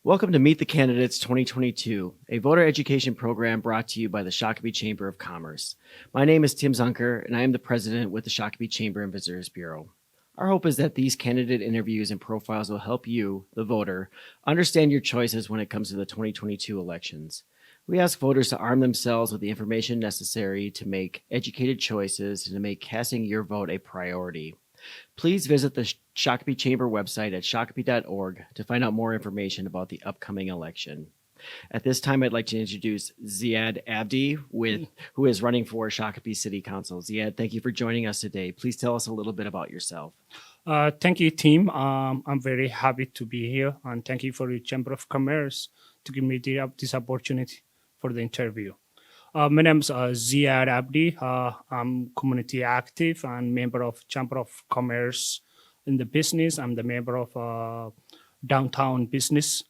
Welcome to Meet the Candidates 2022, a voter education program brought to you by the Shakopee Chamber of Commerce. My name is Tim Zunker, and I am the president with the Shakopee Chamber and Visitors Bureau. Our hope is that these candidate interviews and profiles will help you, the voter, understand your choices when it comes to the 2022 elections. We ask voters to arm themselves with the information necessary to make educated choices and to make casting your vote a priority. Please visit the Shakopee Chamber website at shakopee.org to find out more information about the upcoming election. At this time, I'd like to introduce Ziyad Abdi, who is running for Shakopee City Council. Ziyad, thank you for joining us today. Please tell us a little bit about yourself. Thank you, Tim. I'm very happy to be here, and thank you for the Chamber of Commerce to give me this opportunity for the interview. My name is Ziyad Abdi. I'm community active and member of Chamber of Commerce in the business. I'm the member of downtown business.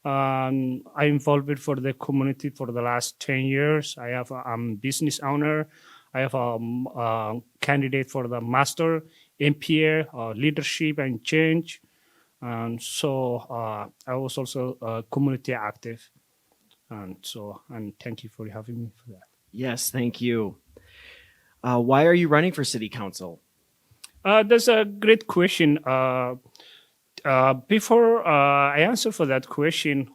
I'm involved for the community for the last 10 years. I'm business owner. I have a candidate for the master MPA, leadership and change. And so I was also community active. And thank you for having me for that. Yes, thank you. Why are you running for City Council? That's a great question. Before I answer for that question,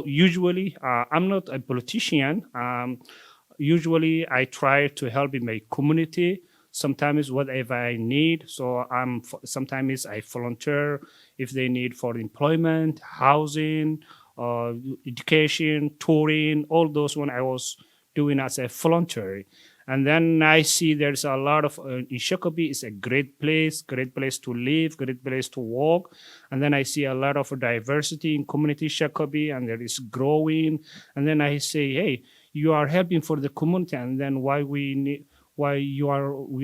usually I'm not a politician. Usually I try to help in my community. Sometimes whatever I need. So sometimes I volunteer if they need for employment, housing, education, touring, all those when I was doing as a volunteer. And then I see there's a lot of, in Shakopee is a great place to live, great place to work. And then I see a lot of diversity in community Shakopee, and there is growing. And then I say, hey, you are helping for the community, and then we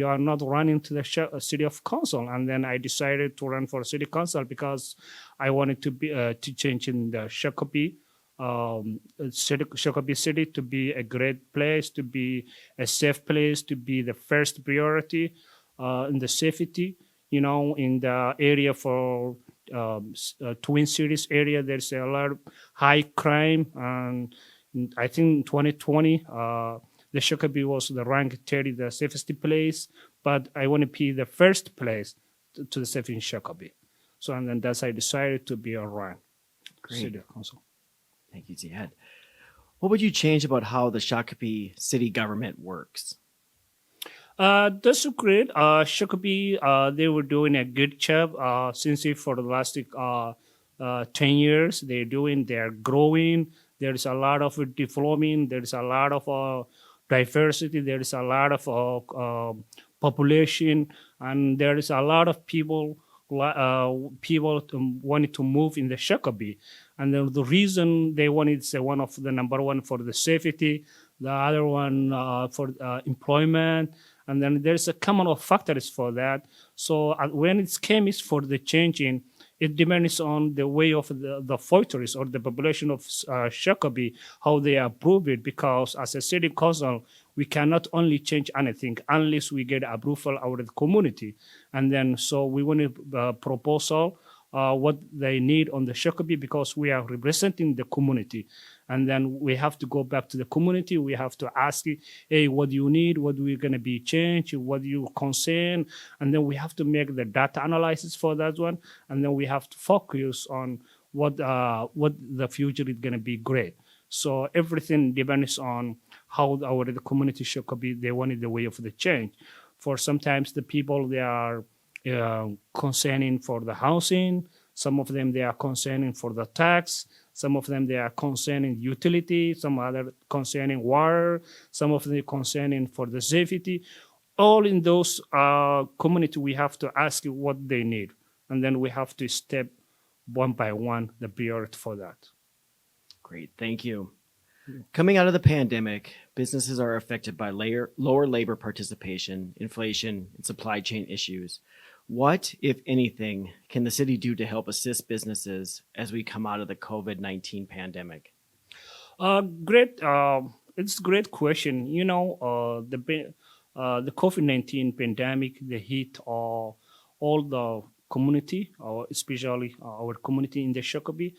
are not running to the city of council. And then I decided to run for city council because I wanted to be to change in the Shakopee City to be a great place, to be a safe place, to be the first priority in the safety. You know, in the area for Twin Cities area, there's a lot of high crime, and I think in 2020. The Shakopee was the rank 30, the safest place, but I want to be the first place to the safe in Shakopee. So, and then that's I decided to be a run. Great. City Council. Thank you, Ziyad. What would you change about how the Shakopee city government works? That's great. Shakopee, they were doing a good job since for the last 10 years. They're growing. There's a lot of development. There's a lot of diversity. There is a lot of population, and there is a lot of people wanted to move in the Shakopee. And the reason they wanted is one of the number one for the safety, the other one for employment, and then there's a common of factors for that. So when it came is for the changing, it depends on the way of the voters or the population of Shakopee, how they approve it, because as a city council, we cannot only change anything unless we get approval out of the community. And then so we want a proposal what they need on the Shakopee because we are representing the community. And then we have to go back to the community. We have to ask, hey, what do you need? What are we going to be changed? What do you concern? And then we have to make the data analysis for that one. And then we have to focus on what the future is going to be great. So everything depends on how the community Shakopee, they wanted the way of the change. For sometimes the people, they are concerning for the housing. Some of them, they are concerning for the tax. Some of them, they are concerning utility. Some other concerning water. Some of them concerning for the safety. All in those community, we have to ask what they need. And then we have to step one by one the priority for that. Great, thank you. Coming out of the pandemic, businesses are affected by lower labor participation, inflation, and supply chain issues. What, if anything, can the city do to help assist businesses as we come out of the COVID-19 pandemic? Great. It's a great question. You know, the COVID-19 pandemic, the hit all the community, especially our community in the Shakopee.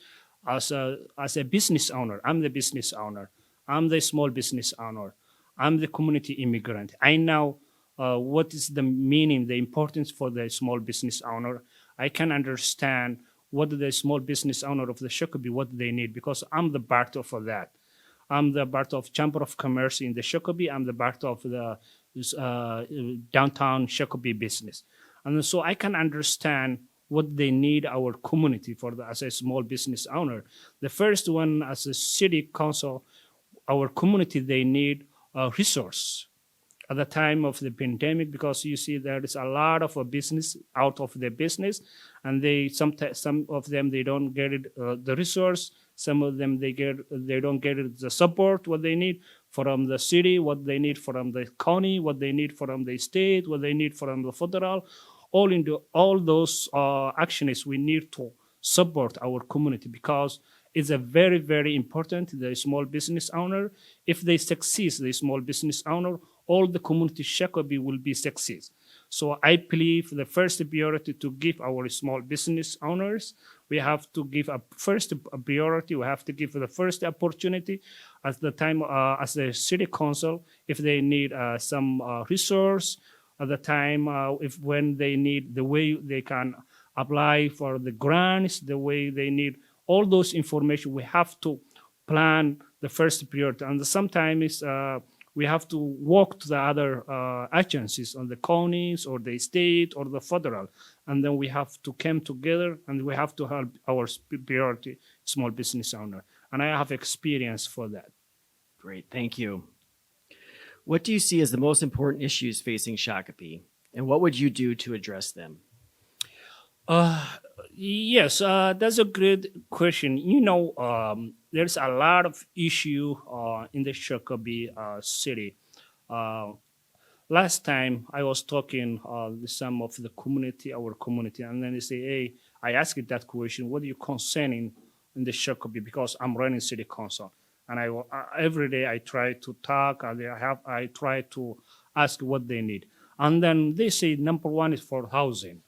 as a business owner. I'm the business owner. I'm the small business owner. I'm the community immigrant. I know what is the meaning, the importance for the small business owner. I can understand what the small business owner of the Shakopee, what they need, because I'm the part of that. I'm the part of Chamber of Commerce in the Shakopee. I'm the part of the downtown Shakopee business. And so I can understand what they need our community for as a small business owner. The first one, as a city council, our community, they need a resource at the time of the pandemic, because you see there is a lot of a business out of the business, and some of them they don't get it, the resource. Some of them they don't get it, the support what they need from the city, what they need from the county, what they need from the state, what they need from the federal. All those actions we need to support our community, because it's a very, very important, the small business owner. If they succeed, the small business owner, all the community Shakopee will be succeed. So I believe the first priority to give our small business owners, we have to give a first priority. We have to give the first opportunity at the time as the city council, if they need some resource at the time, if when they need the way they can apply for the grants, the way they need all those information, we have to plan the first priority. And sometimes we have to work to the other agencies on the counties or the state or the federal. And then we have to come together and we have to help our priority small business owner. And I have experience for that. Great, thank you. What do you see as the most important issues facing Shakopee, and what would you do to address them? Yes, that's a great question. There's a lot of issue in the Shakopee city. Last time I was talking with some of the community, our community, and then they say, "Hey, I asked that question. What are you concerning in the Shakopee?" Because I'm running city council, and every day I try to talk. I try to ask what they need, and then they say number one is for housing.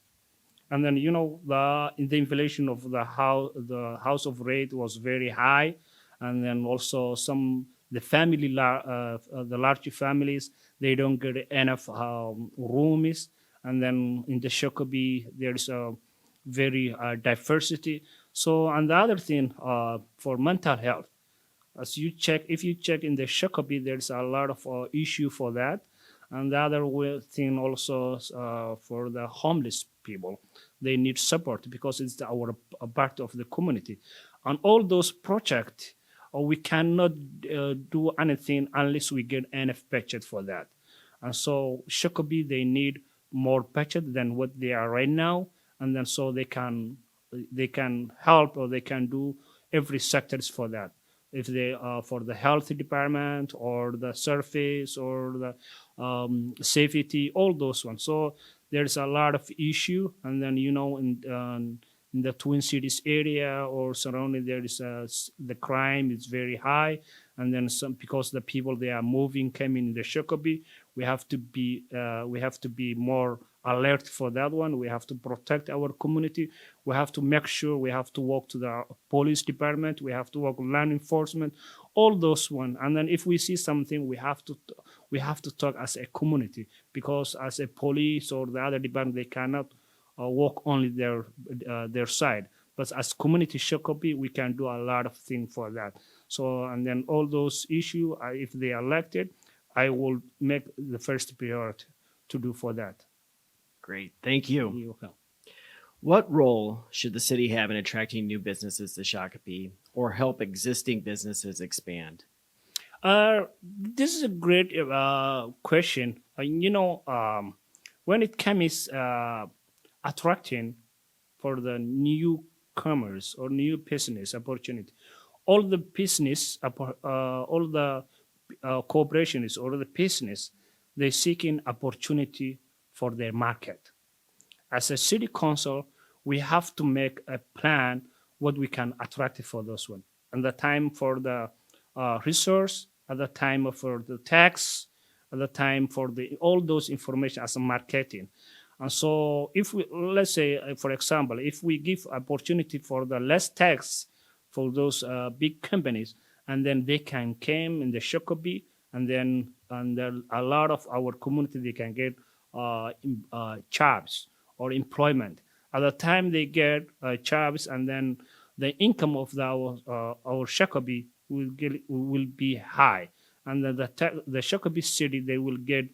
And then the inflation of the house of rate was very high, and then also the large families, they don't get enough rooms, and then in the Shakopee there is a very diversity. So and the other thing for mental health, if you check in the Shakopee, there's a lot of issue for that. And the other thing also for the homeless people, they need support because it's our part of the community. And all those projects, we cannot do anything unless we get enough budget for that. And so Shakopee, they need more budget than what they are right now, and then so they can help or they can do every sectors for that. If they for the health department or the surface or the safety, all those ones. So there's a lot of issue, and then in the Twin Cities area or surrounding, there is the crime is very high, and then some because the people they are moving coming in the Shakopee, we have to be more alert for that one. We have to protect our community. We have to make sure we have to work to the police department. We have to work with land enforcement, all those one. And then if we see something, we have to talk as a community, because as a police or the other department, they cannot work only their side. But as community Shakopee, we can do a lot of things for that. So and then all those issues, if they are elected, I will make the first priority to do for that. Great, thank you. You're welcome. What role should the city have in attracting new businesses to Shakopee or help existing businesses expand? This is a great question. When it comes attracting for the newcomers or new business opportunity, all the business, all the corporations or the business, they seeking opportunity for their market. As a city council, we have to make a plan what we can attract for those one. And the time for the resource, at the time for the tax, at the time for all those information as a marketing. And so if we, let's say, for example, if we give opportunity for the less tax for those big companies, and then they can came in the Shakopee, and then a lot of our community they can get jobs or employment. At the time they get jobs, and then the income of our Shakopee will be high, and then the Shakopee city they will get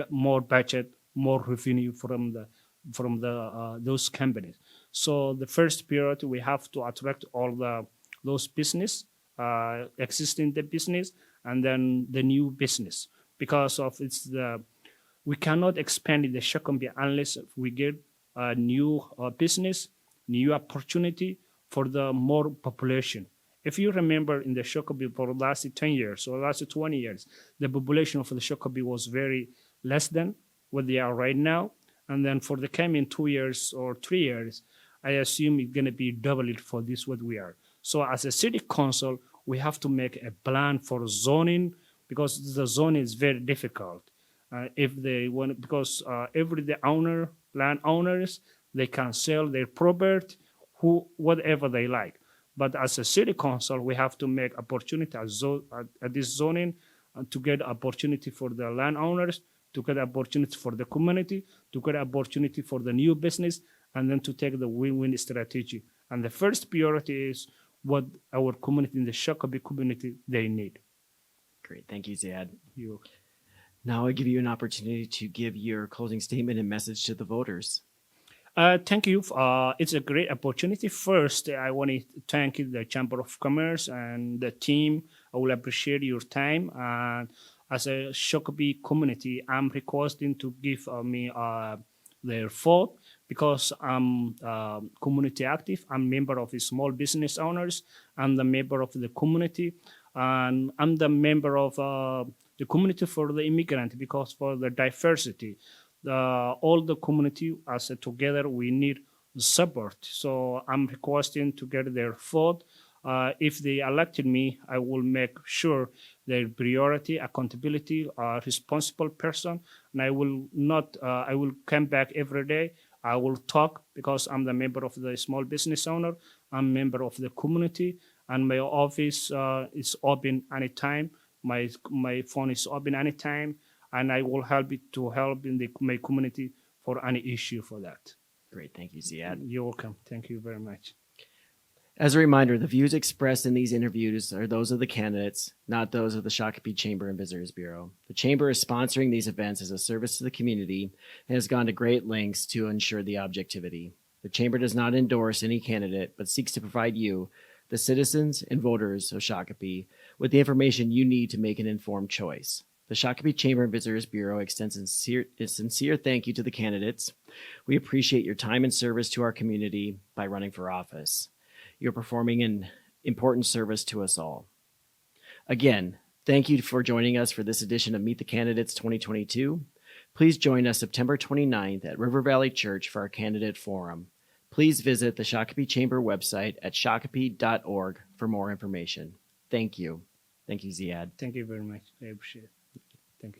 more budget, more revenue from the those companies. So the first priority we have to attract all those business existing the business, and then the new business, because of we cannot expand in the Shakopee unless we get a new business, new opportunity for the more population. If you remember in the Shakopee for the last 10 years or last 20 years, the population of the Shakopee was very less than what they are right now. And then for the coming 2 years or 3 years, I assume it's going to be double it for this what we are. So as a city council, we have to make a plan for zoning, because the zoning is very difficult. If they want, because every land owners, they can sell their property, whatever they like. But as a city council, we have to make opportunity at this zoning to get opportunity for the landowners, to get opportunity for the community, to get opportunity for the new business, and then to take the win-win strategy. And the first priority is what our community in the Shakopee community they need. Great. Thank you, Ziyad. You. Now I give you an opportunity to give your closing statement and message to the voters. Thank you. It's a great opportunity. First, I want to thank the Chamber of Commerce and the team. I will appreciate your time. And as a Shakopee community, I'm requesting to give me their vote, because I'm community active. I'm member of the small business owners. I'm the member of the community. And I'm the member of the community for the immigrant, because for the diversity. All the community as together we need support. So I'm requesting to get their vote. If they elected me, I will make sure their priority, accountability, responsible person, and I will not. I will come back every day. I will talk, because I'm the member of the small business owner. I'm a member of the community, and my office is open anytime. My phone is open anytime. And I will help in my community for any issue for that. Great. Thank you, Ziyad. You're welcome. Thank you very much. As a reminder, the views expressed in these interviews are those of the candidates, not those of the Shakopee Chamber and Visitors Bureau. The Chamber is sponsoring these events as a service to the community and has gone to great lengths to ensure the objectivity. The Chamber does not endorse any candidate, but seeks to provide you, the citizens and voters of Shakopee, with the information you need to make an informed choice. The Shakopee Chamber and Visitors Bureau extends a sincere thank you to the candidates. We appreciate your time and service to our community by running for office. You're performing an important service to us all. Again, thank you for joining us for this edition of Meet the Candidates 2022. Please join us September 29th at River Valley Church for our candidate forum. Please visit the Shakopee Chamber website at shakopee.org for more information. Thank you. Thank you, Ziyad. Thank you very much. I appreciate it. Thank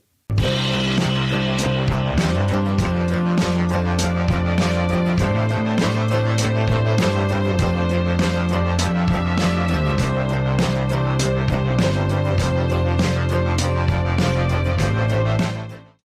you.